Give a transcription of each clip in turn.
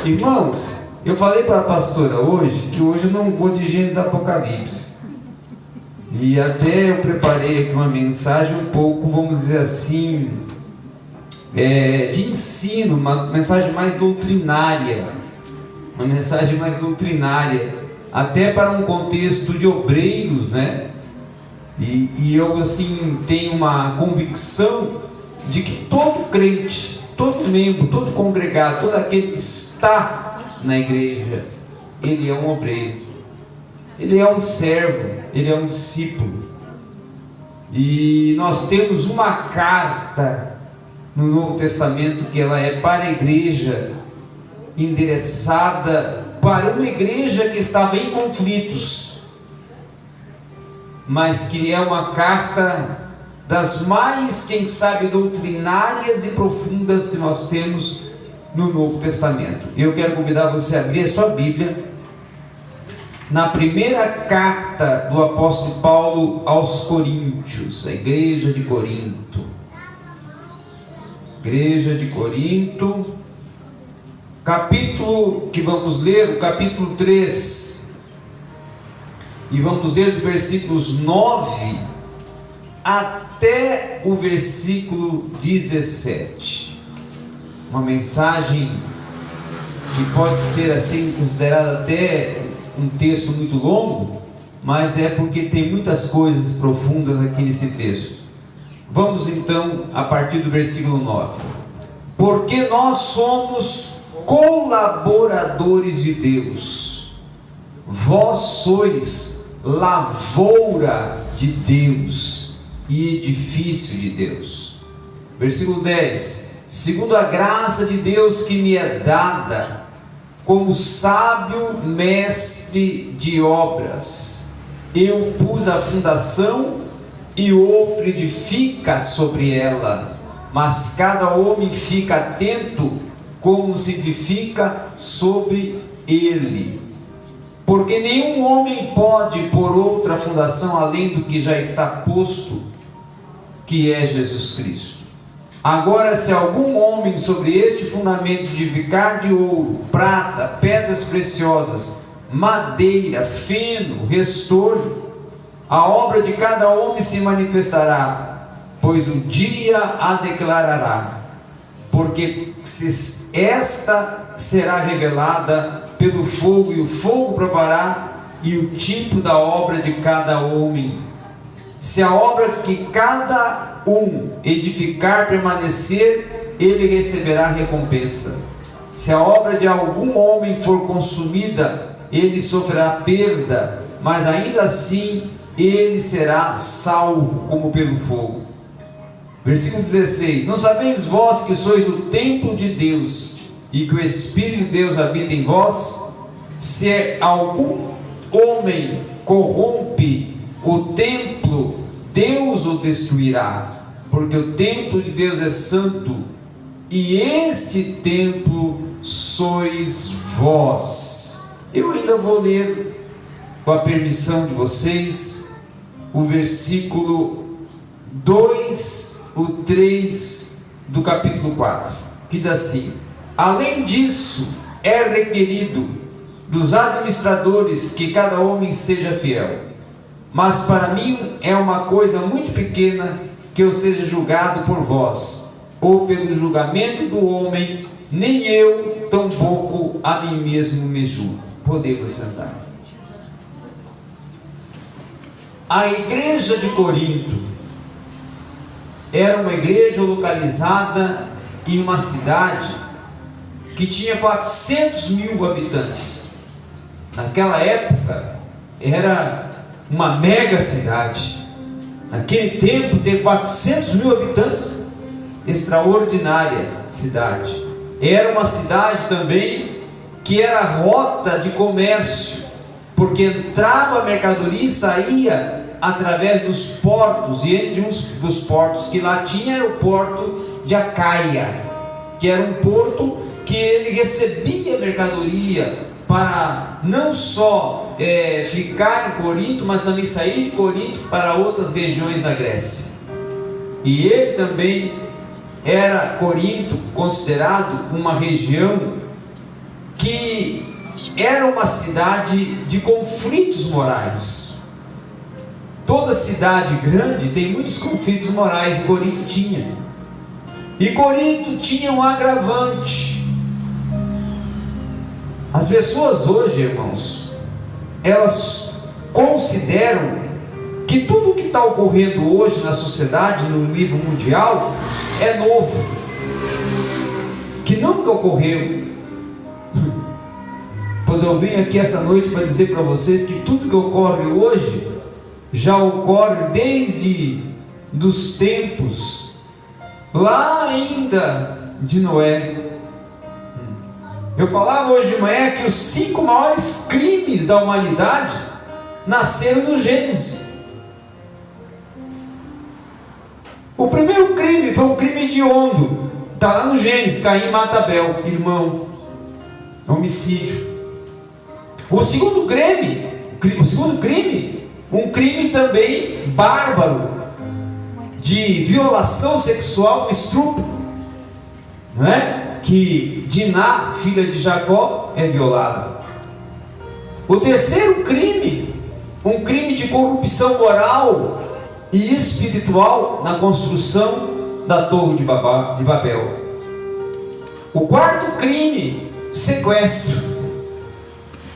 Irmãos, eu falei para a pastora hoje que hoje eu não vou de Gênesis Apocalipse. E até eu preparei aqui uma mensagem um pouco, vamos dizer assim, de ensino, uma mensagem mais doutrinária. Uma mensagem mais doutrinária, até para um contexto de obreiros, né? E eu assim tenho uma convicção de que todo crente, todo membro, todo congregado, todo aquele que está na igreja, ele é um obreiro, ele é um servo, ele é um discípulo. E nós temos uma carta no Novo Testamento que ela é para a igreja, endereçada para uma igreja que estava em conflitos, mas que é uma carta das mais, quem sabe, doutrinárias e profundas que nós temos no Novo Testamento. Eu quero convidar você a abrir a sua Bíblia na primeira carta do apóstolo Paulo aos Coríntios, a igreja de Corinto. Igreja de Corinto, capítulo que vamos ler, o capítulo 3, e vamos ler do versículos 9 até o versículo 17. Uma mensagem que pode ser assim considerada até um texto muito longo, mas é porque tem muitas coisas profundas aqui nesse texto. Vamos então a partir do versículo 9. Porque nós somos colaboradores de Deus, vós sois lavoura de Deus e edifício de Deus. Versículo 10: segundo a graça de Deus que me é dada, como sábio mestre de obras, eu pus a fundação e outro edifica sobre ela, mas cada homem fica atento como se edifica sobre ele. Porque nenhum homem pode pôr outra fundação além do que já está posto, que é Jesus Cristo. Agora, se algum homem sobre este fundamento edificar de ouro, prata, pedras preciosas, madeira, feno, restolho, a obra de cada homem se manifestará, pois o dia a declarará, porque esta será revelada pelo fogo, e o fogo provará e o tipo da obra de cada homem. Se a obra que cada um edificar permanecer, ele receberá recompensa. Se a obra de algum homem for consumida, ele sofrerá perda, mas ainda assim ele será salvo como pelo fogo. Versículo 16: não sabeis vós que sois o templo de Deus e que o Espírito de Deus habita em vós? Se algum homem corrompe o templo, Deus o destruirá, porque o templo de Deus é santo, e este templo sois vós. Eu ainda vou ler, com a permissão de vocês, o versículo 2, o 3 do capítulo 4, que diz assim: além disso, é requerido dos administradores que cada homem seja fiel. Mas para mim é uma coisa muito pequena que eu seja julgado por vós, ou pelo julgamento do homem, nem eu, tampouco a mim mesmo me julgo. Podemos sentar. A igreja de Corinto era uma igreja localizada em uma cidade que tinha 400 mil habitantes. Naquela época era uma mega cidade. Naquele tempo, ter 400 mil habitantes, extraordinária cidade. Era uma cidade também que era rota de comércio, porque entrava a mercadoria e saía através dos portos, e entre uns dos portos que lá tinha era o porto de Acaia, que era um porto que ele recebia mercadoria para não só ficar em Corinto, mas também sair de Corinto para outras regiões da Grécia. E ele também era, Corinto, considerado uma região que que era uma cidade de conflitos morais. Toda cidade grande tem muitos conflitos morais, e Corinto tinha. E Corinto tinha um agravante. As pessoas hoje, irmãos, elas consideram que tudo o que está ocorrendo hoje na sociedade, no nível mundial, é novo, que nunca ocorreu. Pois eu vim aqui essa noite para dizer para vocês que tudo que ocorre hoje já ocorre desde dos tempos lá ainda de Noé. Eu falava hoje de manhã que os 5 maiores crimes da humanidade nasceram no Gênesis. O primeiro crime foi um crime hediondo, está lá no Gênesis. Caim mata Abel, irmão, homicídio. O segundo crime, um crime também bárbaro, de violação sexual, estupro, não é? Que Diná, filha de Jacó, é violada. O terceiro crime, um crime de corrupção moral e espiritual na construção da Torre de Babel. O quarto crime, sequestro.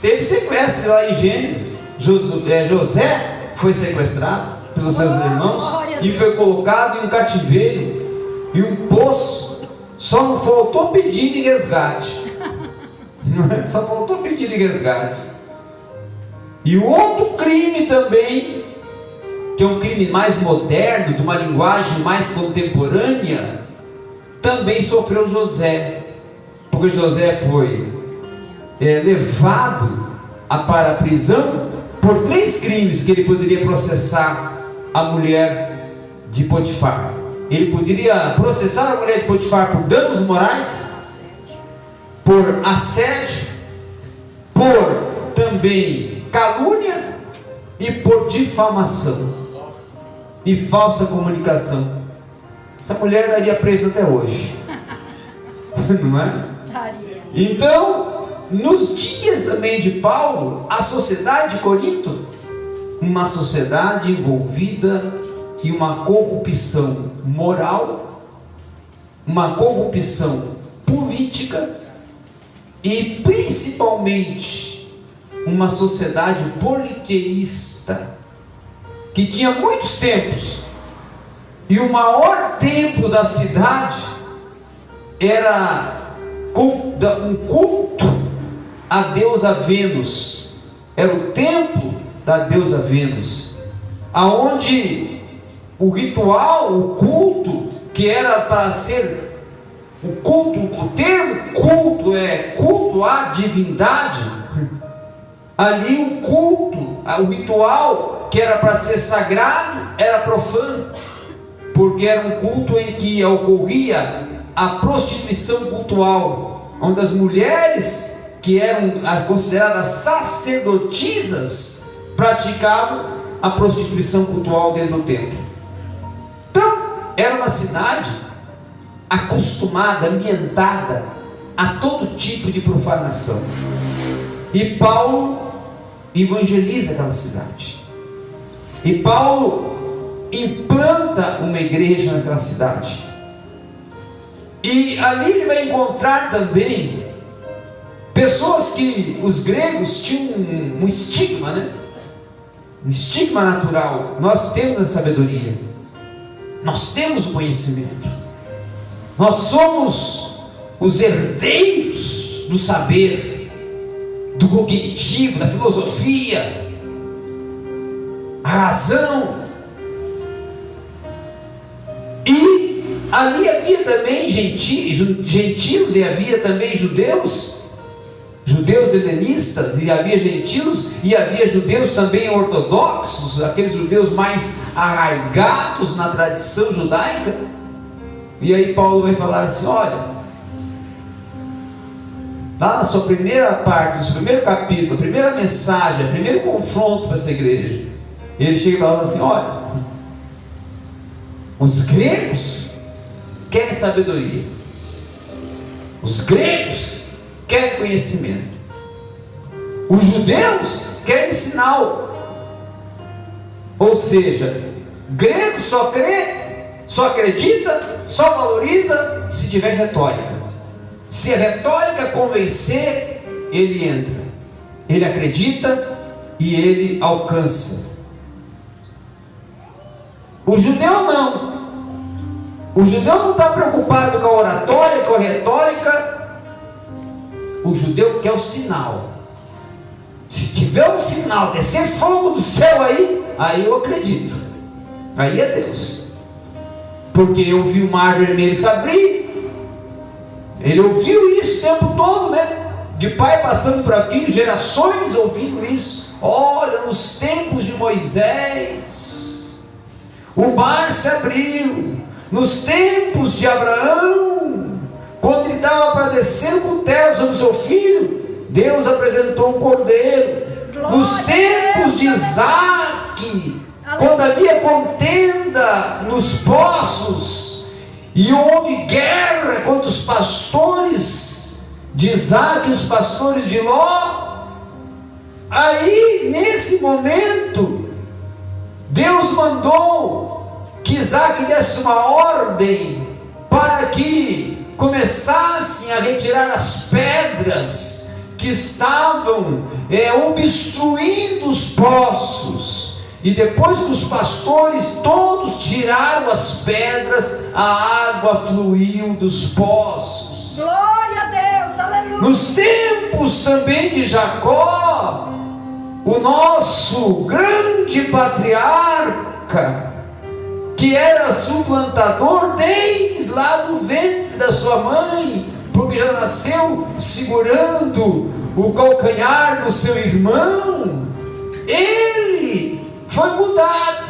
Teve sequestro lá em Gênesis. José foi sequestrado pelos seus irmãos e foi colocado em um cativeiro, em um poço. Só não faltou pedir de resgate. Só faltou pedir de resgate. E o outro crime também, que é um crime mais moderno, de uma linguagem mais contemporânea, também sofreu José, porque José foi levado para a prisão por 3 crimes que ele poderia processar a mulher de Potifar. Ele poderia processar a mulher de Potifar por danos morais, por assédio, por também calúnia e por difamação e falsa comunicação. Essa mulher daria presa até hoje. Não é? Então, nos dias também de Paulo, a sociedade de Corinto, uma sociedade envolvida em uma corrupção moral, uma corrupção política e principalmente uma sociedade politeísta, que tinha muitos templos, e o maior templo da cidade era um culto a deusa Vênus. Era o templo da deusa Vênus, aonde o ritual, o culto, que era para ser o culto, o termo culto é culto à divindade. Ali o culto, o ritual que era para ser sagrado, era profano, porque era um culto em que ocorria a prostituição cultual, onde as mulheres que eram consideradas sacerdotisas praticavam a prostituição cultural dentro do templo. Então, era uma cidade acostumada, ambientada a todo tipo de profanação. E Paulo evangeliza aquela cidade. E Paulo implanta uma igreja naquela cidade. E ali ele vai encontrar também pessoas que os gregos tinham um estigma, né? Um estigma natural. Nós temos a sabedoria, nós temos o conhecimento, nós somos os herdeiros do saber, do cognitivo, da filosofia, a razão. E ali havia também gentios e havia também judeus helenistas, e havia gentios e havia judeus também ortodoxos, aqueles judeus mais arraigados na tradição judaica. E aí Paulo vai falar assim: olha, lá na sua primeira parte, no seu primeiro capítulo, a primeira mensagem, o primeiro confronto para essa igreja, ele chega e fala assim: olha, os gregos querem sabedoria, os gregos querem conhecimento. Os judeus querem sinal. Ou seja, grego só crê, só acredita, só valoriza se tiver retórica. Se a retórica convencer, ele entra, ele acredita e ele alcança. O judeu não. O judeu não está preocupado com a oratória, com a retórica. O judeu quer o sinal. Se tiver um sinal, descer fogo do céu aí eu acredito. Aí é Deus. Porque eu vi o mar vermelho se abrir. Ele ouviu isso o tempo todo, né? De pai passando para filho, gerações ouvindo isso. Olha, nos tempos de Moisés, o mar se abriu. Nos tempos de Abraão, quando ele estava para descer o cutelo sobre o seu filho, Deus apresentou um cordeiro. Nos tempos de Isaac, quando havia contenda nos poços e houve guerra contra os pastores de Isaac e os pastores de Ló, aí nesse momento Deus mandou que Isaac desse uma ordem para que começassem a retirar as pedras que estavam obstruindo os poços. E depois que os pastores todos tiraram as pedras, a água fluiu dos poços. Glória a Deus, aleluia. Nos tempos também de Jacó, o nosso grande patriarca, que era suplantador desde lá do ventre da sua mãe, porque já nasceu segurando o calcanhar do seu irmão, ele foi mudado.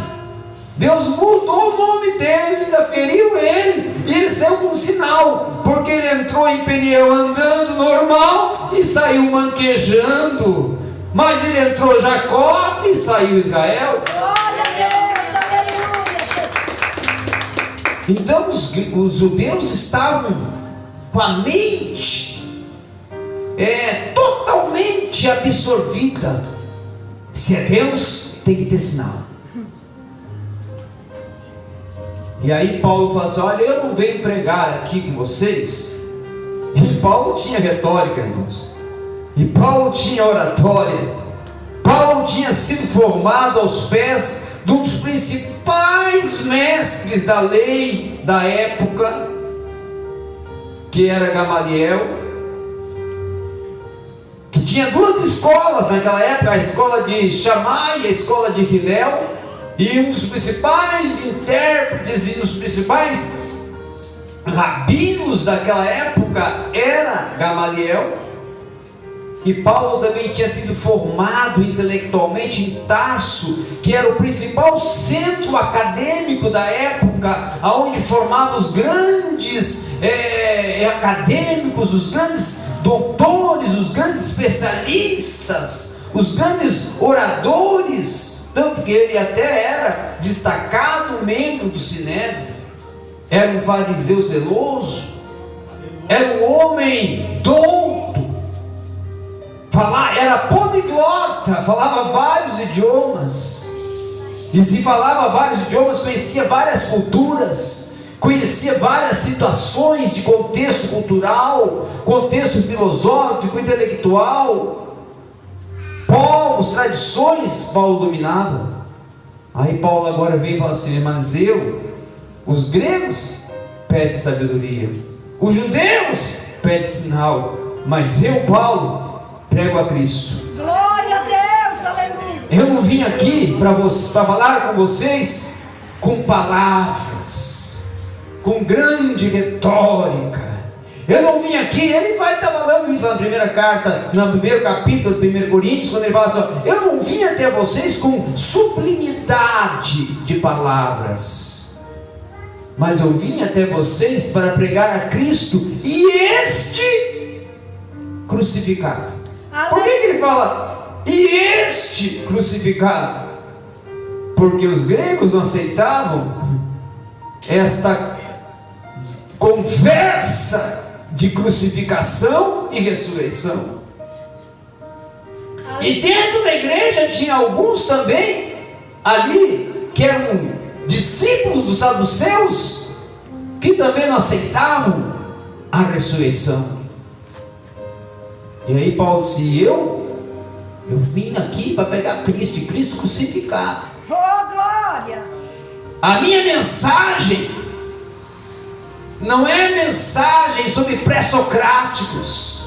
Deus mudou o nome dele, ainda feriu ele, e ele saiu com um sinal, porque ele entrou em Peniel andando normal e saiu manquejando, mas ele entrou Jacó e saiu Israel. Glória a Deus, aleluia, Jesus. Então os judeus estavam com a mente totalmente absorvida. Se é Deus, tem que ter sinal. E aí Paulo fala assim: olha, eu não venho pregar aqui com vocês. E Paulo tinha retórica, irmãos. E Paulo tinha oratória. Paulo tinha sido formado aos pés de um dos principais mestres da lei da época, que era Gamaliel, que tinha duas escolas naquela época, a escola de Shammai e a escola de Hillel, e um dos principais intérpretes e um dos principais rabinos daquela época era Gamaliel. E Paulo também tinha sido formado intelectualmente em Tarso, que era o principal centro acadêmico da época, onde formavam os grandes acadêmicos, os grandes doutores, os grandes especialistas, os grandes oradores, tanto que ele até era destacado membro do Sinédrio. Era um fariseu zeloso, era um homem douto, era poliglota, falava vários idiomas, e se falava vários idiomas, conhecia várias culturas, conhecia várias situações de contexto cultural, contexto filosófico, intelectual, povos, tradições. Paulo dominava. Aí Paulo agora vem e fala assim: mas os gregos pedem sabedoria, os judeus pedem sinal, mas eu, Paulo, prego a Cristo. Glória a Deus, aleluia. Eu não vim aqui para falar com vocês com palavras, com grande retórica. Eu não vim aqui, ele vai estar falando isso na primeira carta, no primeiro capítulo de 1 Coríntios, quando ele fala assim: eu não vim até vocês com sublimidade de palavras, mas eu vim até vocês para pregar a Cristo e este crucificado. Por que ele fala e este crucificado? Porque os gregos não aceitavam esta conversa de crucificação e ressurreição. E dentro da igreja tinha alguns também ali que eram discípulos dos saduceus, que também não aceitavam a ressurreição. E aí Paulo disse: eu vim aqui para pegar Cristo e Cristo crucificado. Oh, glória! A minha mensagem não é mensagem sobre pré-socráticos.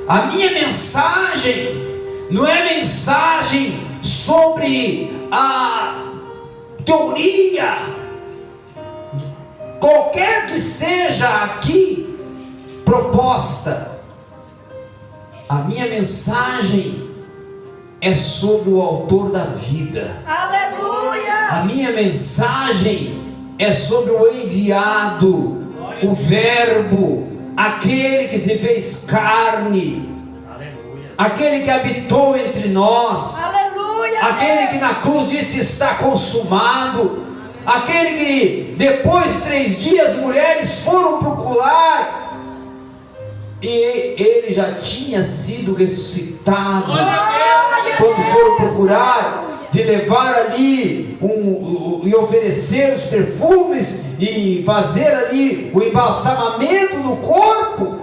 A minha mensagem não é mensagem sobre a teoria, qualquer que seja aqui proposta. A minha mensagem é sobre o autor da vida. Aleluia! A minha mensagem é sobre o enviado, o verbo, aquele que se fez carne, aquele que habitou entre nós, Aleluia! aquele que na cruz disse: está consumado, aquele que depois de 3 dias as mulheres foram procurar, e ele já tinha sido ressuscitado. Quando foram procurar, de levar ali e oferecer os perfumes e fazer ali o embalsamamento do corpo,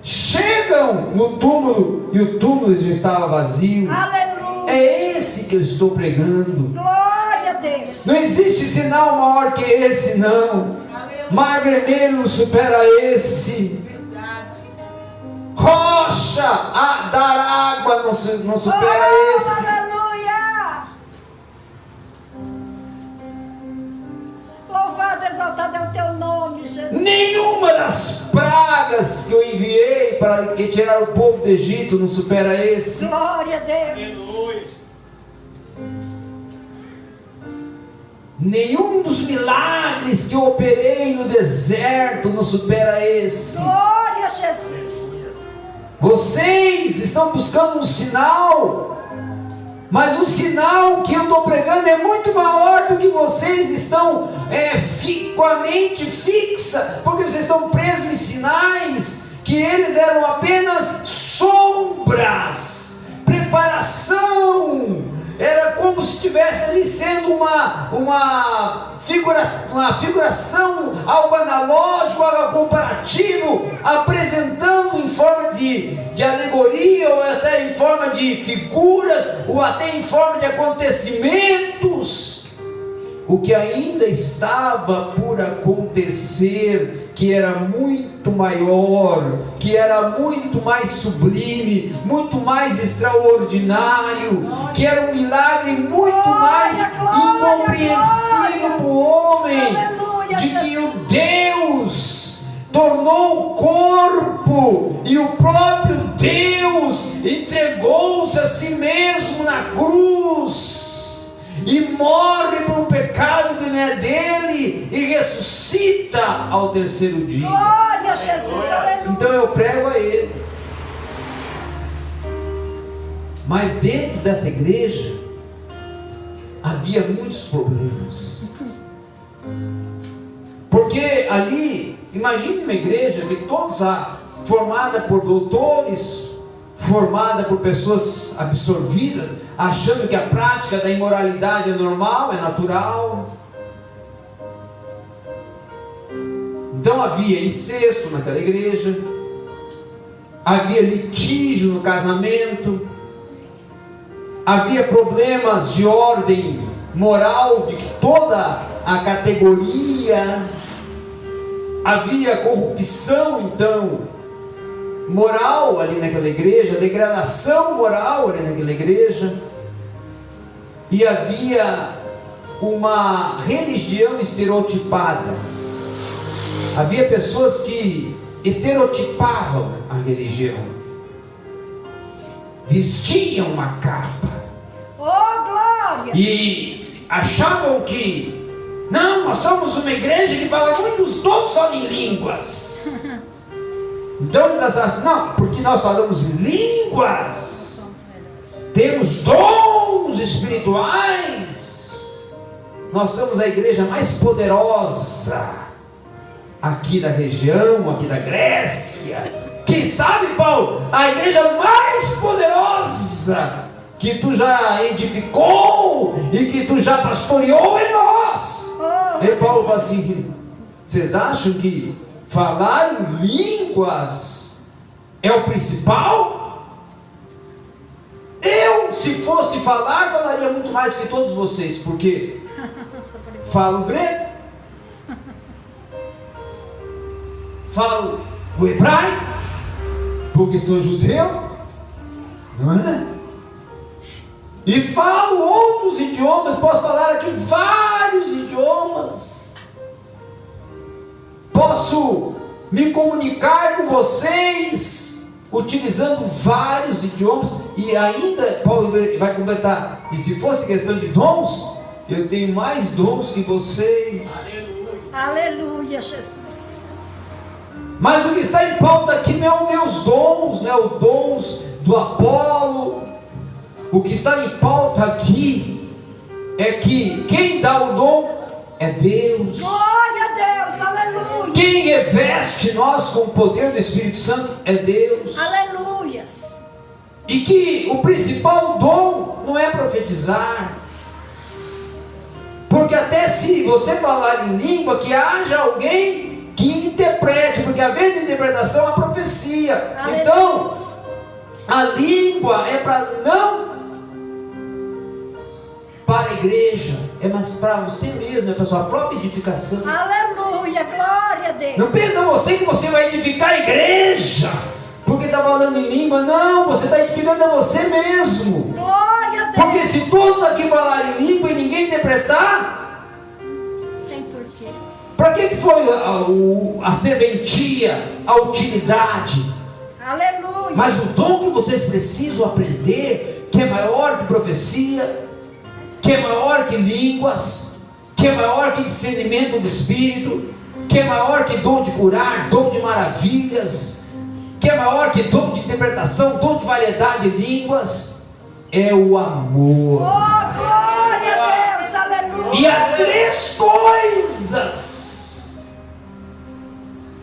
chegam no túmulo e o túmulo já estava vazio. Aleluia! É esse que eu estou pregando. Glória a Deus! Não existe sinal maior que esse, não. Mar vermelho não supera esse. Rocha a dar água não supera esse. Aleluia! Louvado, exaltado é o teu nome, Jesus. Nenhuma das pragas que eu enviei para tirar o povo do Egito não supera esse. Glória a Deus. Nenhum dos milagres que eu operei no deserto não supera esse. Glória a Jesus. Vocês estão buscando um sinal, mas o sinal que eu estou pregando é muito maior do que vocês estão com a mente fixa, porque vocês estão presos em sinais que eles eram apenas sombras, preparação. Era como se estivesse ali sendo uma figuração, algo analógico, algo comparativo, apresentando em forma de alegoria, ou até em forma de figuras, ou até em forma de acontecimentos, o que ainda estava por acontecer, que era muito maior, que era muito mais sublime, muito mais extraordinário, que era um milagre muito mais incompreensível para o homem, de que o Deus tornou o corpo, e o próprio Deus entregou-se a si mesmo na cruz, e morre por um pecado que não é dele, e ressuscita ao 3º dia. Glória a Jesus, aleluia. Então eu prego a ele. Mas dentro dessa igreja havia muitos problemas, porque ali, imagine uma igreja que todos formada por doutores, formada por pessoas absorvidas, achando que a prática da imoralidade é normal, é natural. Então havia incesto naquela igreja, havia litígio no casamento, havia problemas de ordem moral de toda a categoria, havia corrupção então moral ali naquela igreja, degradação moral ali naquela igreja, e havia uma religião estereotipada. Havia pessoas que estereotipavam a religião, vestiam uma capa, Oh, glória! e achavam que não, nós somos uma igreja que fala todos falam em línguas. Então eles acham, não, porque nós falamos línguas, temos dons espirituais, nós somos a igreja mais poderosa. aqui da região, aqui da Grécia. Quem sabe, Paulo, a igreja mais poderosa que tu já edificou e que tu já pastoreou em nós. E Paulo fala assim: vocês acham que falar em línguas é o principal? Eu, se fosse falar, falaria muito mais que todos vocês, porque falo grego, falo o hebraico, porque sou judeu, não é? E falo outros idiomas, posso falar aqui vários idiomas, posso me comunicar com vocês utilizando vários idiomas, e ainda Paulo vai completar: e se fosse questão de dons, eu tenho mais dons que vocês. Aleluia, Jesus. Mas o que está em pauta aqui não é os meus dons, não é os dons do Apolo. O que está em pauta aqui é que quem dá o dom é Deus. Glória a Deus, aleluia. Quem reveste nós com o poder do Espírito Santo é Deus. Aleluias. E que o principal dom não é profetizar. Porque até se você falar em língua, que haja alguém que interprete, porque a vez de interpretação é a profecia. Aleluia. Então, a língua é para a igreja, é mais para você mesmo, é para a sua própria edificação. Aleluia, glória a Deus. Não pensa você que você vai edificar a igreja porque está falando em língua. Não, você está edificando a você mesmo. Glória a Deus. Porque se todos aqui falarem em língua e ninguém interpretar, tem porquê. para que foi a serventia, a utilidade? Aleluia. Mas o dom que vocês precisam aprender, que é maior que profecia, que é maior que línguas, que é maior que discernimento do Espírito, que é maior que dom de curar, dom de maravilhas, que é maior que dom de interpretação, dom de variedade de línguas, é o amor. Oh, glória a Deus, aleluia. E há 3 coisas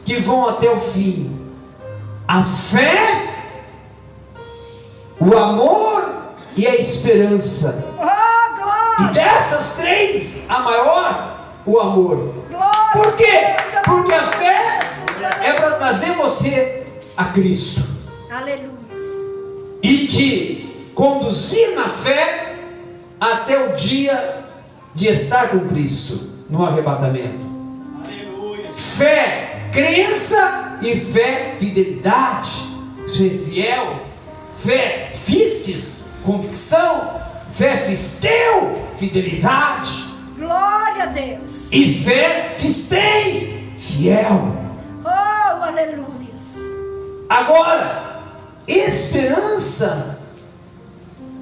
que vão até o fim: a fé, o amor e a esperança. Oh, glória. E dessas 3, a maior, o amor. Glória. Por quê? a Deus, Porque a fé Jesus, é para trazer você a Cristo aleluia. e te conduzir na fé até o dia de estar com Cristo no arrebatamento. Aleluia. Fé, crença, e fé, fidelidade, ser fiel. Fé, fistes, convicção. Fé, fisteu, fidelidade. Glória a Deus. E fé, fistei, fiel. Oh, aleluia. Agora, esperança,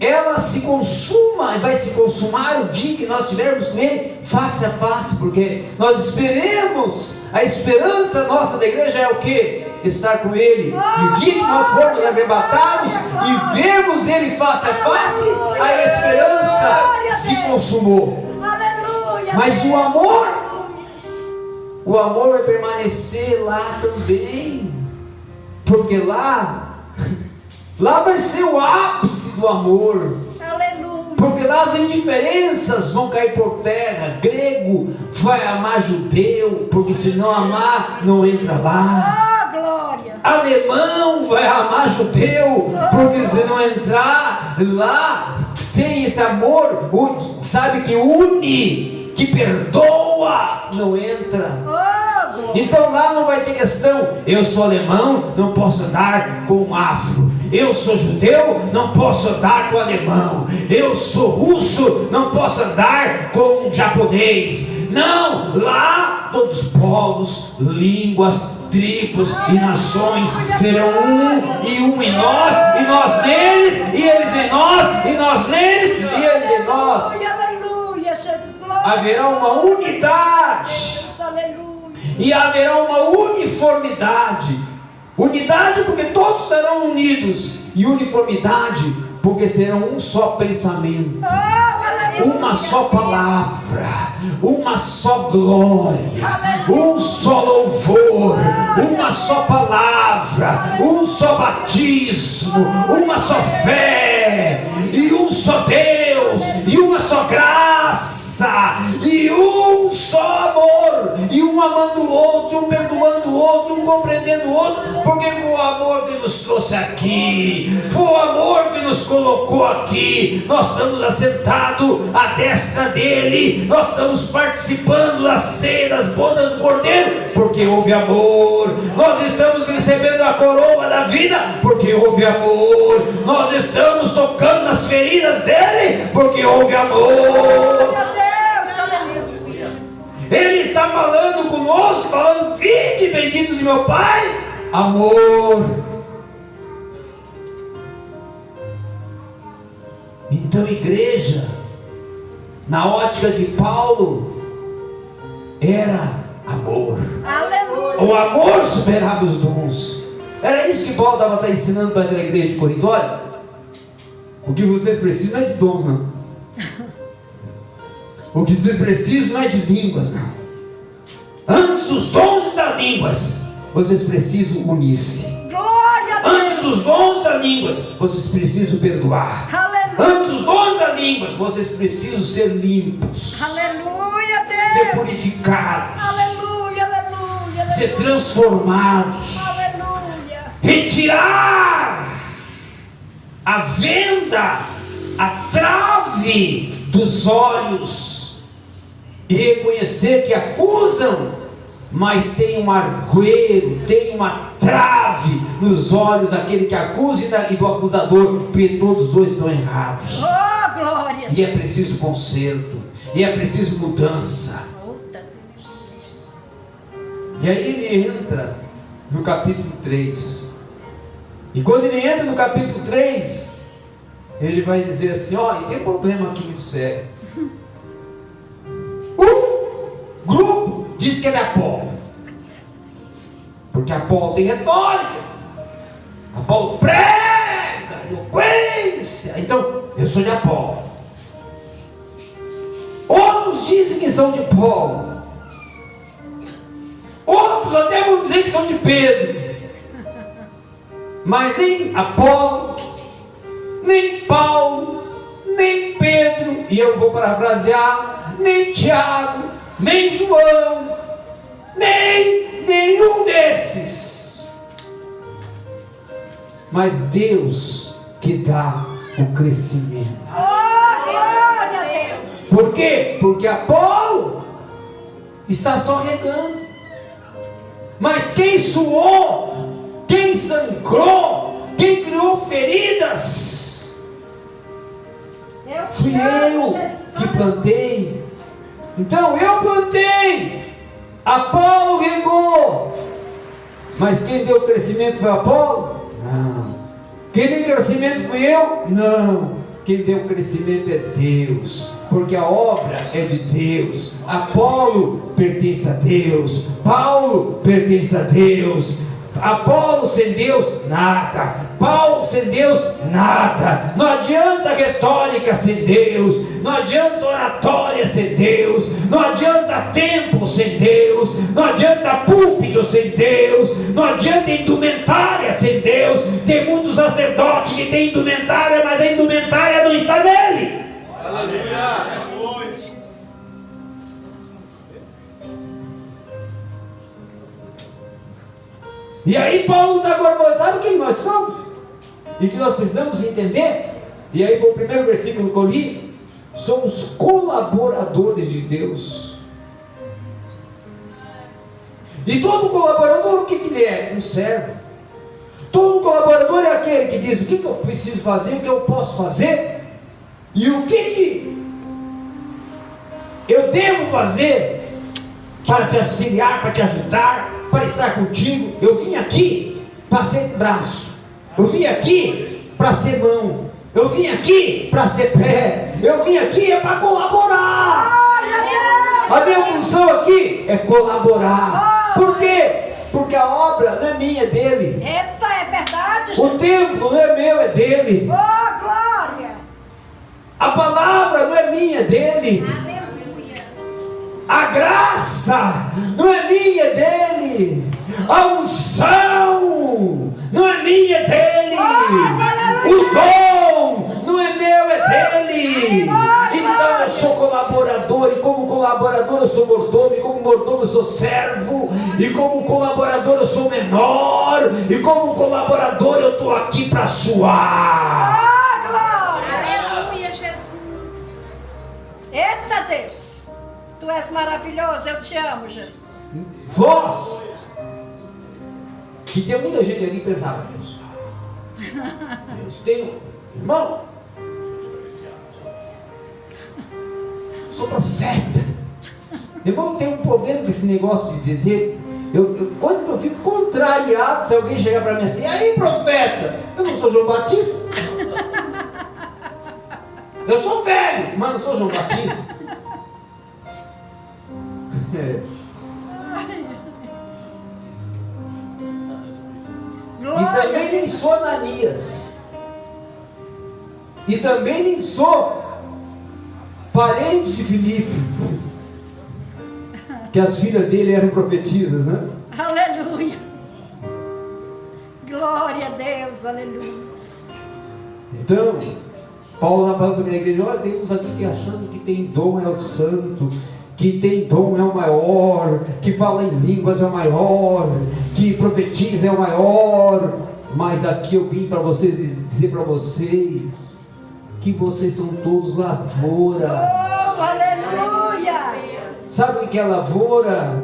ela se consuma e vai se consumar o dia que nós estivermos com Ele face a face, porque nós esperemos. A esperança nossa da igreja é o quê? Estar com Ele. E o dia que nós formos arrebatados e vemos Ele face a face, a esperança se consumou. Aleluia. Mas o amor vai permanecer lá também, porque lá vai ser o ápice do amor. Aleluia. Porque lá as indiferenças vão cair por terra. Grego vai amar judeu, porque se não amar, não entra lá. Oh, glória. Alemão vai amar judeu, porque se não entrar lá, sem esse amor, sabe, que une, que perdoa, não entra. Oh, glória. Então lá não vai ter questão: eu sou alemão, não posso andar com um afro. Eu sou judeu, não posso andar com alemão. Eu sou russo, não posso andar com um japonês. Não, lá todos os povos, línguas, tribos e nações serão um, e um em nós, e nós neles, e eles em nós, e nós neles, e eles em nós. Aleluia, Jesus, glória. Haverá uma unidade. Aleluia. E haverá uma uniformidade. Unidade porque todos estarão unidos. E uniformidade porque serão um só pensamento. Oh, aleluia. uma só palavra, uma só glória, um só louvor, uma só palavra, um só batismo, uma só fé, e um só Deus, e uma só graça, e um só amor, e um amando o outro, um perdoando o outro, um compreendendo o outro, porque foi o amor que nos trouxe aqui, foi o amor que nos colocou aqui. Nós estamos assentados à destra dele, nós estamos participando da ceia, das bodas do Cordeiro, porque houve amor. Nós estamos recebendo a coroa da vida, porque houve amor. Nós estamos tocando nas feridas dele, porque houve amor. Ele está falando conosco, falando: vinde, benditos de meu Pai. Amor. Então, igreja, na ótica de Paulo, era amor. Aleluia. O amor superava os dons. Era isso que Paulo estava ensinando para a igreja de Corinto. Olha, o que vocês precisam não é de dons, não. O que vocês precisam não é de línguas, não. Antes dos dons e das línguas, vocês precisam unir-se. Glória a Deus. Antes dos dons das línguas, vocês precisam perdoar. Aleluia. Antes dos dons das línguas, vocês precisam ser limpos, Aleluia, Deus. ser purificados, Aleluia, aleluia, ser aleluia. transformados, Aleluia. retirar a venda, a trave dos olhos e reconhecer que acusam, mas tem um argueiro, tem uma trave nos olhos daquele que acusa e do acusador, porque todos os dois estão errados. Oh, glória. E é preciso conserto, e é preciso mudança. E aí ele entra no capítulo 3. E quando ele entra no capítulo 3, ele vai dizer assim: ó, e tem um problema aqui muito sério. Um grupo diz que ele é Apolo, porque Apolo tem retórica, Apolo prega, eloquência. Então, eu sou de Apolo. Outros dizem que são de Paulo. Outros até vão dizer que são de Pedro. Mas nem Apolo, nem Paulo, nem Pedro, e eu vou parafrasear, nem Tiago, nem João, nem nenhum desses. Mas Deus que dá o crescimento. Oh, glória a Deus. Por quê? Porque Apolo está só regando. Mas quem suou, quem sangrou, quem criou feridas, fui eu que plantei. Então eu plantei, Apolo regou. Mas quem deu o crescimento foi Apolo? Não. Quem deu o crescimento fui eu? Não. Quem deu o crescimento é Deus, porque a obra é de Deus. Apolo pertence a Deus, Paulo pertence a Deus. Apolo sem Deus, nada. Paulo sem Deus, nada. Não adianta retórica sem Deus, não adianta oratória sem Deus, não adianta templo sem Deus, não adianta púlpito sem Deus, não adianta indumentária sem Deus. Tem muitos sacerdotes que têm indumentária, mas a indumentária não está nele. Aleluia. E aí Paulo está agora, sabe quem nós somos? E que nós precisamos entender? E aí foi o primeiro versículo que eu li: somos colaboradores de Deus. E todo colaborador, o que ele é? Um servo. Todo colaborador é aquele que diz o que eu preciso fazer, o que eu posso fazer, e o que eu devo fazer para te auxiliar, para te ajudar, para estar contigo. Eu vim aqui para ser braço, eu vim aqui para ser mão, eu vim aqui para ser pé, eu vim aqui para colaborar. A minha função aqui é colaborar. Por quê? Porque a obra não é minha, é dele. Eita, é verdade. O templo não é meu, é dele. Oh, glória. A palavra não é minha, minha, é dele. Aleluia. A graça não é minha, é dele. A unção não é minha, é dele. O dom não é meu, é dele. Então eu sou colaborador, e como colaborador eu sou mordomo, e como mordomo eu sou servo, e como colaborador eu sou menor, e como colaborador eu estou aqui para suar. Oh, glória! Aleluia, Jesus. Eita Deus! Tu és maravilhoso, eu te amo, Jesus. Vós, que tinha muita gente ali que pensava, Deus tem irmão, sou profeta. Irmão, tem um problema com esse negócio de dizer, coisa que eu fico contrariado se alguém chegar para mim assim, aí profeta, eu não sou João Batista. Eu sou velho, mas não sou João Batista. E também nem sou Ananias. E também nem sou parente de Filipe, que as filhas dele eram profetisas, né? Aleluia! Glória a Deus, aleluia! Então, Paulo lá falando para a igreja, olha, tem uns aqui que achando que tem dom é o santo, que tem dom é o maior, que fala em línguas é o maior, que profetiza é o maior, mas aqui eu vim para vocês dizer para vocês que vocês são todos lavoura. Oh, aleluia! Sabe o que é lavoura?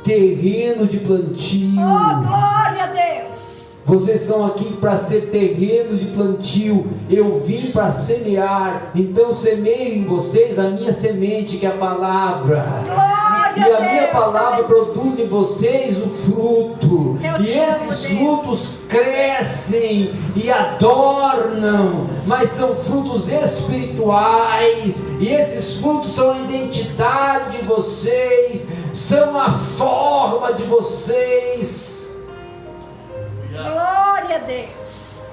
Terreno de plantio. Oh, glória a Deus! Vocês estão aqui para ser terreno de plantio. Eu vim para semear. Então semeio em vocês a minha semente, que é a palavra. Glória E a minha Deus, palavra produz em vocês o fruto. Eu E te amo, esses Deus. frutos crescem e adornam, mas são frutos espirituais. E esses frutos são a identidade de vocês, são a forma de vocês. glória a Deus!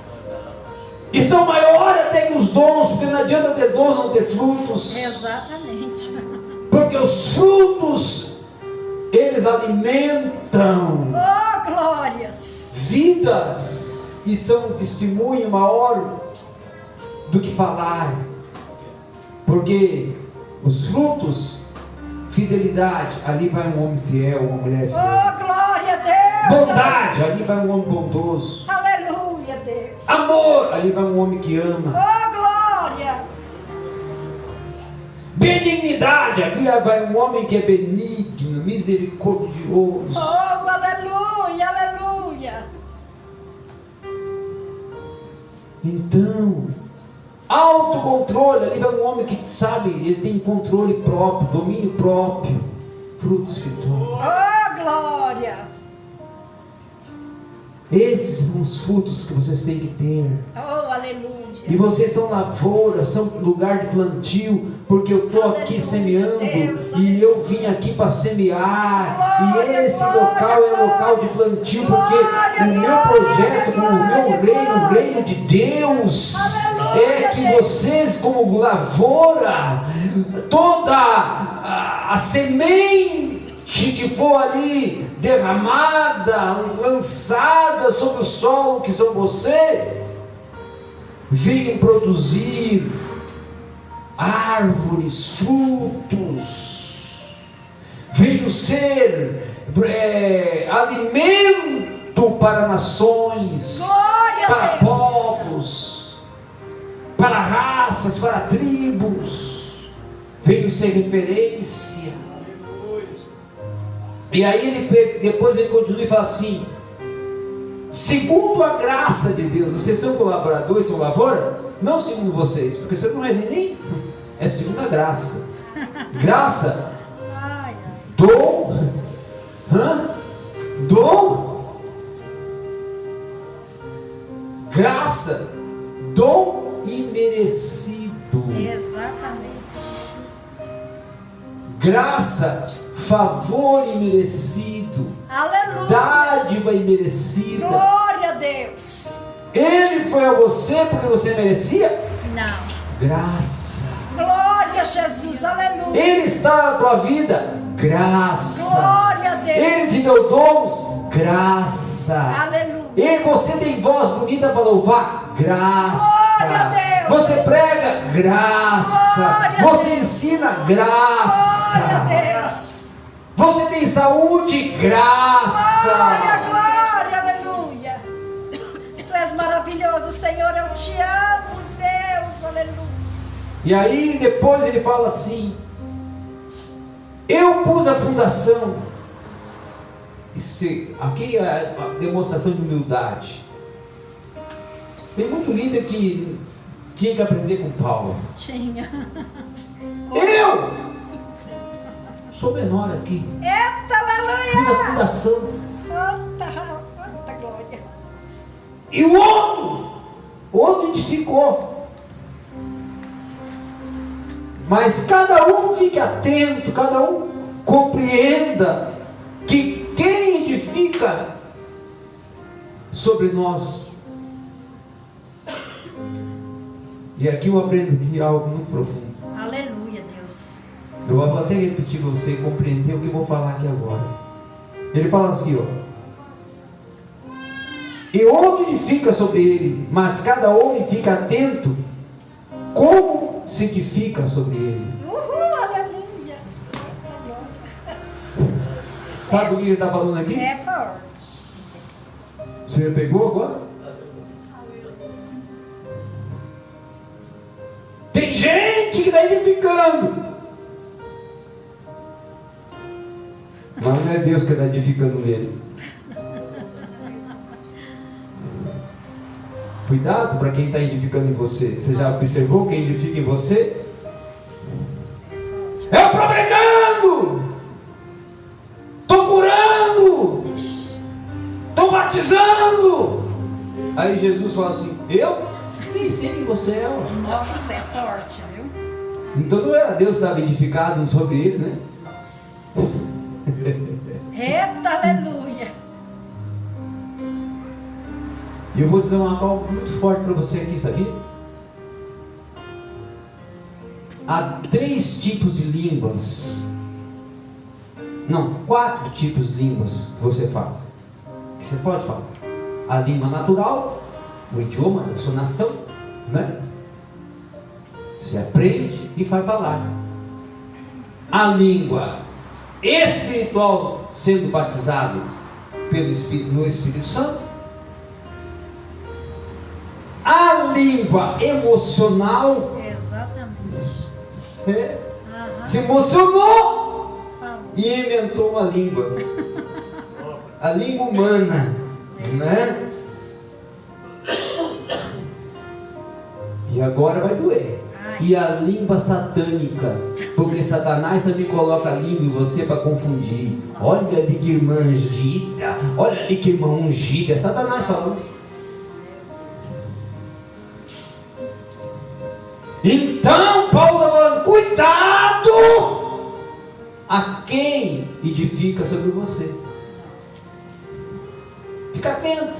E são maiores até que os dons, porque não adianta ter dons não ter frutos. Exatamente. Porque os frutos, eles alimentam Oh, glórias! vidas e são um testemunho maior do que falar. Porque os frutos, fidelidade, ali vai um homem fiel, uma mulher fiel. Oh, glória a Deus! Bondade, ali vai um homem bondoso. Aleluia, Deus! Amor, ali vai um homem que ama. Oh, glória! Benignidade, ali vai um homem que é benigno, misericordioso. Oh, aleluia, aleluia! Então, autocontrole, ali vai um homem que sabe, ele tem controle próprio, domínio próprio, fruto espiritual. Oh, glória! Esses são os frutos que vocês têm que ter. Oh, aleluia! E vocês são lavoura, são lugar de plantio, porque eu estou aqui semeando, e eu vim aqui para semear, e esse local é local de plantio, porque o meu projeto com o meu reino, o reino de Deus, é que vocês, como lavoura, toda a semente que for ali derramada, lançada sobre o solo, que são vocês, venham produzir árvores, frutos, venham ser alimento para nações, Glória a para Deus. povos, para raças, para tribos, venham ser referência. E aí depois ele continua e fala assim: segundo a graça de Deus, vocês são colaboradores, são lavoura? Não segundo vocês, porque você não é nem é segundo a graça. Graça, Ai, ai. dom, graça, dom imerecido. Exatamente. Graça, favor imerecido, Aleluia! dádiva imerecida. Glória a Deus! Ele foi a você porque você merecia Não. graça. Glória Jesus, aleluia. Ele está na tua vida, graça. Glória a Deus. Ele te deu dons, graça. Aleluia. Você tem voz bonita para louvar, graça. Glória a Deus. Você prega, graça. Glória a Você Deus. ensina, graça. Glória a Deus. Você tem saúde, graça. Glória, glória, aleluia. Tu és maravilhoso, Senhor, eu te amo, Deus, aleluia. E aí depois ele fala assim: eu pus a fundação. Aqui é a demonstração de humildade. Tem muito líder que tinha que aprender com Paulo. Tinha. Eu sou menor aqui. Eita, Pus a aleluia. fundação. Quanta glória. E o outro edificou. Mas cada um fique atento, cada um compreenda que quem edifica sobre nós. E aqui eu aprendo que é algo muito profundo. Aleluia, Deus. Eu vou até repetir para você compreender o que eu vou falar aqui agora. Ele fala assim, ó: e outro edifica sobre ele, mas cada homem fica atento como se edifica sobre ele. Uhul, aleluia. Sabe o que ele está falando aqui? É forte. Você pegou agora? Tem gente que está edificando, mas não é Deus que está edificando nele. Cuidado para quem está edificando em você. Você já observou quem edifica em você? Eu estou pregando, estou curando, estou batizando. Aí Jesus fala assim: eu nem sei quem você é. Ó. Nossa, é forte, viu? Então não era Deus que estava edificado sobre ele, né? Eita, aleluia. E eu vou dizer uma coisa muito forte para você aqui, sabia? Há 3 tipos de línguas. Não, 4 tipos de línguas que você fala. Que você pode falar. A língua natural, o idioma da sua nação, né? Você aprende e vai falar. A língua espiritual, sendo batizado pelo Espírito, no Espírito Santo. A língua emocional. Exatamente. Se emocionou Falou. e inventou uma língua. A língua humana, né? E agora vai doer. E a língua satânica, porque Satanás também coloca a língua em você para confundir. Olha ali que irmã ungida, olha ali que irmã ungida. É Satanás falando. Então Paulo está falando: cuidado a quem edifica sobre você. Fica atento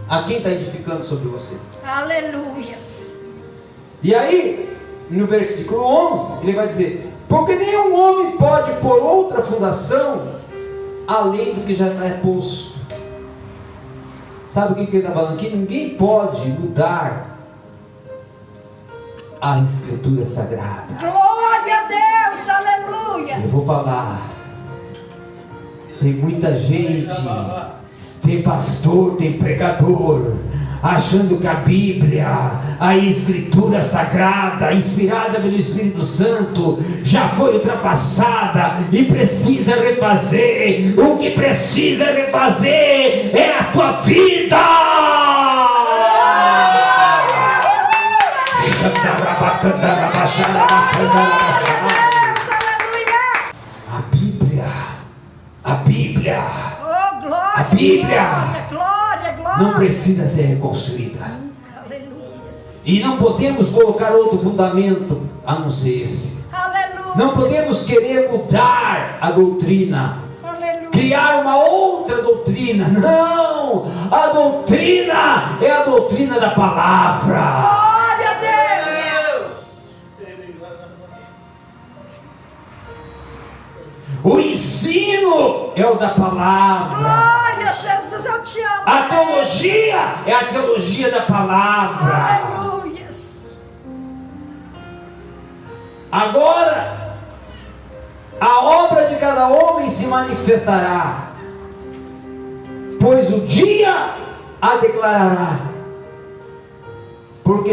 a quem está edificando sobre você. Aleluias. E aí, no versículo 11, ele vai dizer: porque nenhum homem pode pôr outra fundação além do que já está posto. Sabe o que ele está falando aqui? Ninguém pode mudar a Escritura Sagrada. Glória a Deus, aleluia. Eu vou falar. Tem muita gente, tem pastor, tem pregador, achando que a Bíblia, a Escritura Sagrada, inspirada pelo Espírito Santo, já foi ultrapassada e precisa refazer. O que precisa refazer é a tua vida. A Bíblia, Oh, glória, a Bíblia glória, glória. não precisa ser reconstruída. Aleluia. E não podemos colocar outro fundamento a não ser esse. Aleluia. Não podemos querer mudar a doutrina, Aleluia. criar uma outra doutrina. Não! A doutrina é a doutrina da palavra. Glória a Deus. ensino é o da palavra. Glória a Jesus, eu te amo. A teologia é a teologia da palavra. Aleluias. Agora, a obra de cada homem se manifestará, pois o dia a declarará, porque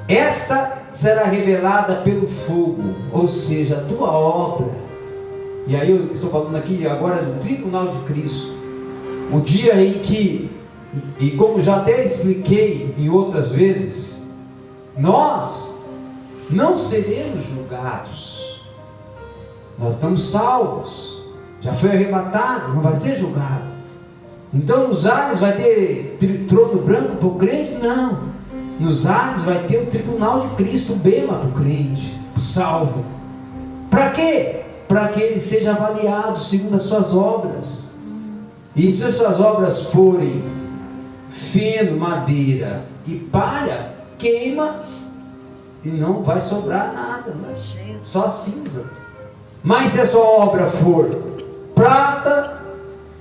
esta será revelada pelo fogo, ou seja, a tua obra. E aí eu estou falando aqui agora do tribunal de Cristo, o dia em que, e como já até expliquei em outras vezes, nós não seremos julgados, nós estamos salvos, já foi arrebatado, não vai ser julgado. Então nos ares vai ter trono branco para o crente? Não. Nos ares vai ter o tribunal de Cristo, o bema para o crente, para o salvo. Para quê? Para que ele seja avaliado segundo as suas obras. E se as suas obras forem feno, madeira e palha, queima e não vai sobrar nada, né? Só cinza. Mas se a sua obra for prata,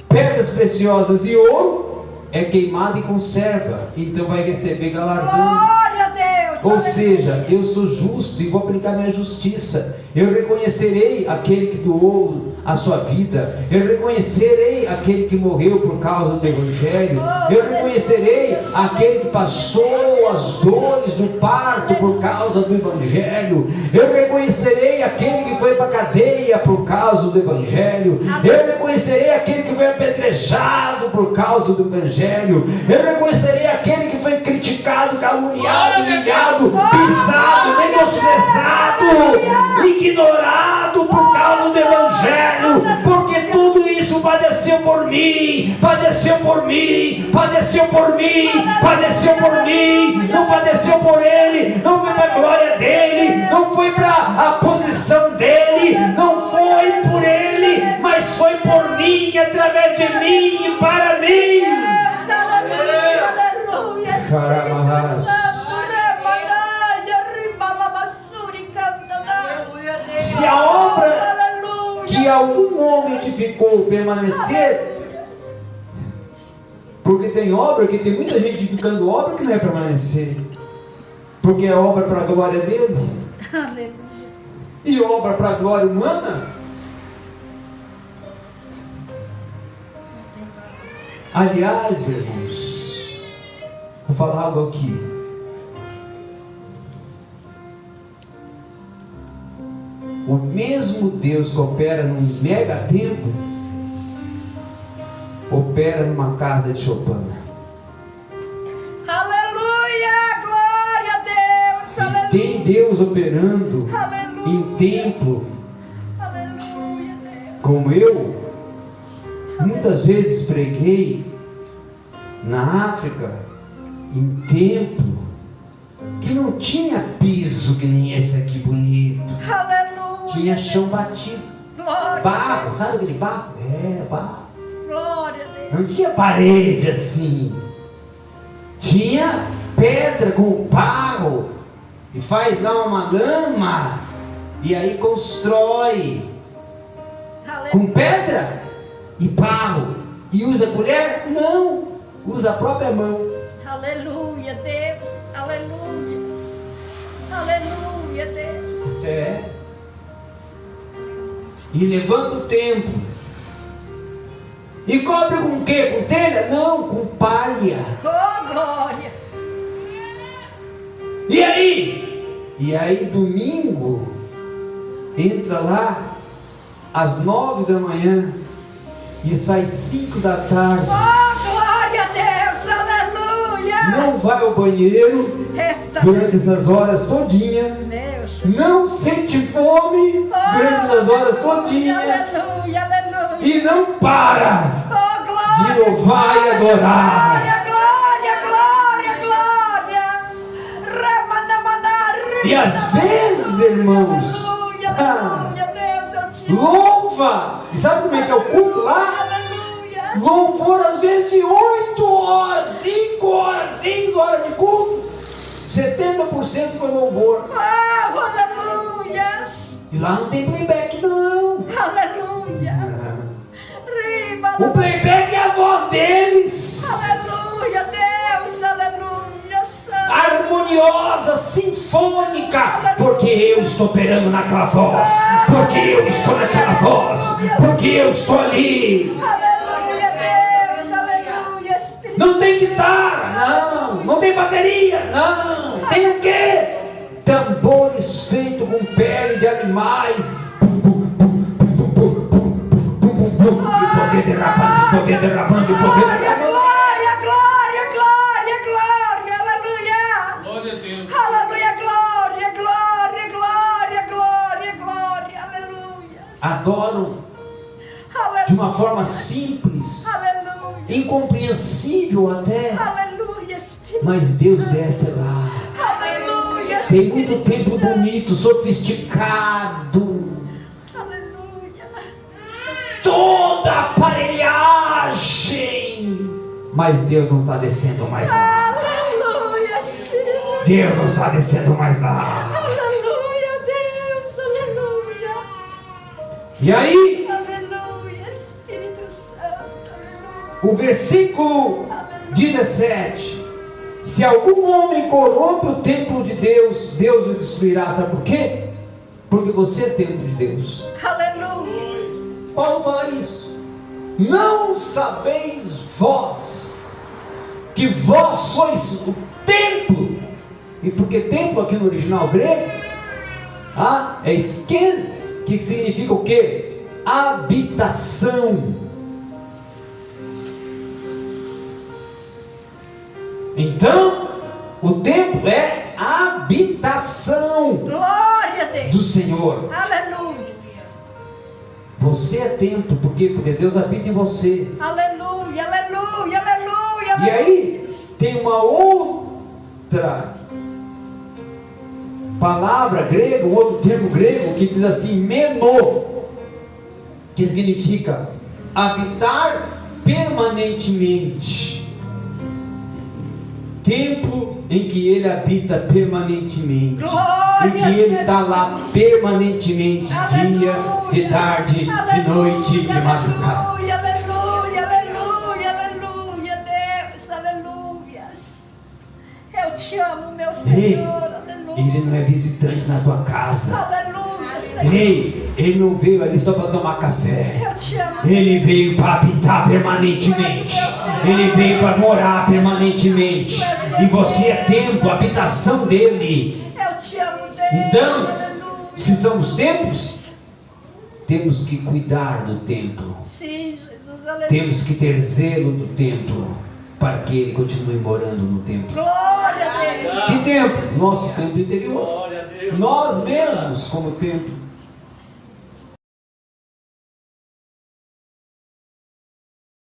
pedras preciosas e ouro, é queimado e conserva, então vai receber galardão. Glória a Deus. Ou Aleluia. seja, eu sou justo e vou aplicar minha justiça. Eu reconhecerei aquele que doou a sua vida. Eu reconhecerei aquele que morreu por causa do Evangelho. Eu reconhecerei aquele que passou as dores do parto por causa do Evangelho. Eu reconhecerei aquele que foi para a cadeia por causa do Evangelho. Eu reconhecerei aquele que foi apedrejado por causa do Evangelho. Eu reconhecerei aquele que foi criticado, caluniado, humilhado, pisado, menosprezado, ignorado por causa do Evangelho, porque tudo isso padeceu por mim, padeceu por mim, padeceu por mim, padeceu por mim, não padeceu por ele, não foi para a glória dele, não foi para a posição dele, não foi por ele, mas foi por mim, através de mim e para mim. Deus, aleluia, aleluia. Caramarras. Se a obra que algum homem edificou permanecer, porque tem obra que tem muita gente edificando obra que não é permanecer, porque é obra para a glória dele. Aleluia. E obra para a glória humana. Aliás, irmãos, vou falar algo aqui. O mesmo Deus que opera num mega templo, opera numa casa de Chopin. Aleluia, glória a Deus, aleluia. Tem Deus operando Aleluia. em templo, Aleluia, Deus. como eu muitas vezes preguei na África, em templo que não tinha piso que nem esse aqui bonito. Aleluia. Tinha chão batido, Glória. barro, sabe aquele barro? É, barro. Glória a Deus. Não tinha parede assim, tinha pedra com barro, e faz lá uma lama, e aí constrói com pedra e barro, e usa colher? Não, usa a própria mão. Aleluia, Deus. Aleluia. Aleluia, Deus. É. E levanta o templo. E cobre com o quê? Com telha? Não, com palha. Oh, glória. E aí? E aí domingo entra lá às 9 da manhã e sai 5 da tarde. Oh, glória a Deus. Aleluia. Não vai ao banheiro Eita. durante essas horas todinha. Meu Deus. Não sente fome durante essas horas todinha. Aleluia, aleluia. E não para Oh, glória. de louvar e adorar. Glória, glória, glória, glória. Ramandamandar. E às vezes, irmãos, Aleluia, aleluia, Deus, eu te amo. louva. E sabe como é que é o culto lá? Aleluia. Louvor às vezes de 8 horas, 5 horas, 6 horas de culto. 70% foi louvor. Oh, aleluia. E Lá não tem playback não. Aleluia. Riba, O playback é a voz deles. aleluia, Deus, aleluia, Santo. Harmoniosa, sinfônica, porque eu estou operando naquela voz, porque eu estou naquela voz, porque eu estou ali. Aleluia, Deus, aleluia, Espírito. Não tem guitarra, não tem bateria, não. Tem o quê? Tambores feitos com pele de animais. Poder derramando, poder derramando, poder derramando. Glória, glória, glória, glória, aleluia. Glória a Deus. Aleluia, glória, glória, glória, glória, glória, aleluia. Adoram de Aleluia, uma forma simples, aleluia, incompreensível até, aleluia, Espírito. mas Deus desce lá. Aleluia, Tem muito Espírito templo Santo. bonito, sofisticado, Aleluia, toda aparelhagem, mas Deus não está descendo mais lá. aleluia, Espírito. Deus não está descendo mais lá. Aleluia, Deus, aleluia. E aí, Aleluia, Espírito Santo, aleluia. o versículo 17: se algum homem corrompe o templo de Deus, Deus o destruirá. Sabe por quê? Porque você é templo de Deus. Aleluia. Paulo fala isso. Não sabeis vós que vós sois o templo? E porque templo aqui no original grego é sken, que significa o quê? Habitação. Então, o templo é habitação Glória a Deus. do Senhor. Aleluia. Você é templo, por quê? Porque Deus habita em você. Aleluia, aleluia, aleluia. E aí, tem uma outra palavra grega, um outro termo grego que diz assim, menô, que significa habitar permanentemente. Templo em que ele habita permanentemente, Glória em que ele está a lá Jesus. permanentemente, Aleluia. dia, de tarde, de noite, de madrugada. Aleluia, aleluia, aleluia, aleluia, Deus, aleluias. Eu te amo, meu Ei, Senhor, aleluia. ele não é visitante na tua casa. Aleluia, Senhor. Ei, ele não veio ali só para tomar café. Eu te amo. Ele veio para habitar permanentemente. Ele veio para morar permanentemente. E você é templo, habitação dele. Eu te amo, Deus. Então, Aleluia. se somos templos, temos que cuidar do templo. Sim, Jesus, aleluia. Temos que ter zelo do templo, para que ele continue morando no templo. Glória a Deus. Que templo? Nosso templo interior. Glória a Deus. Nós mesmos como templo.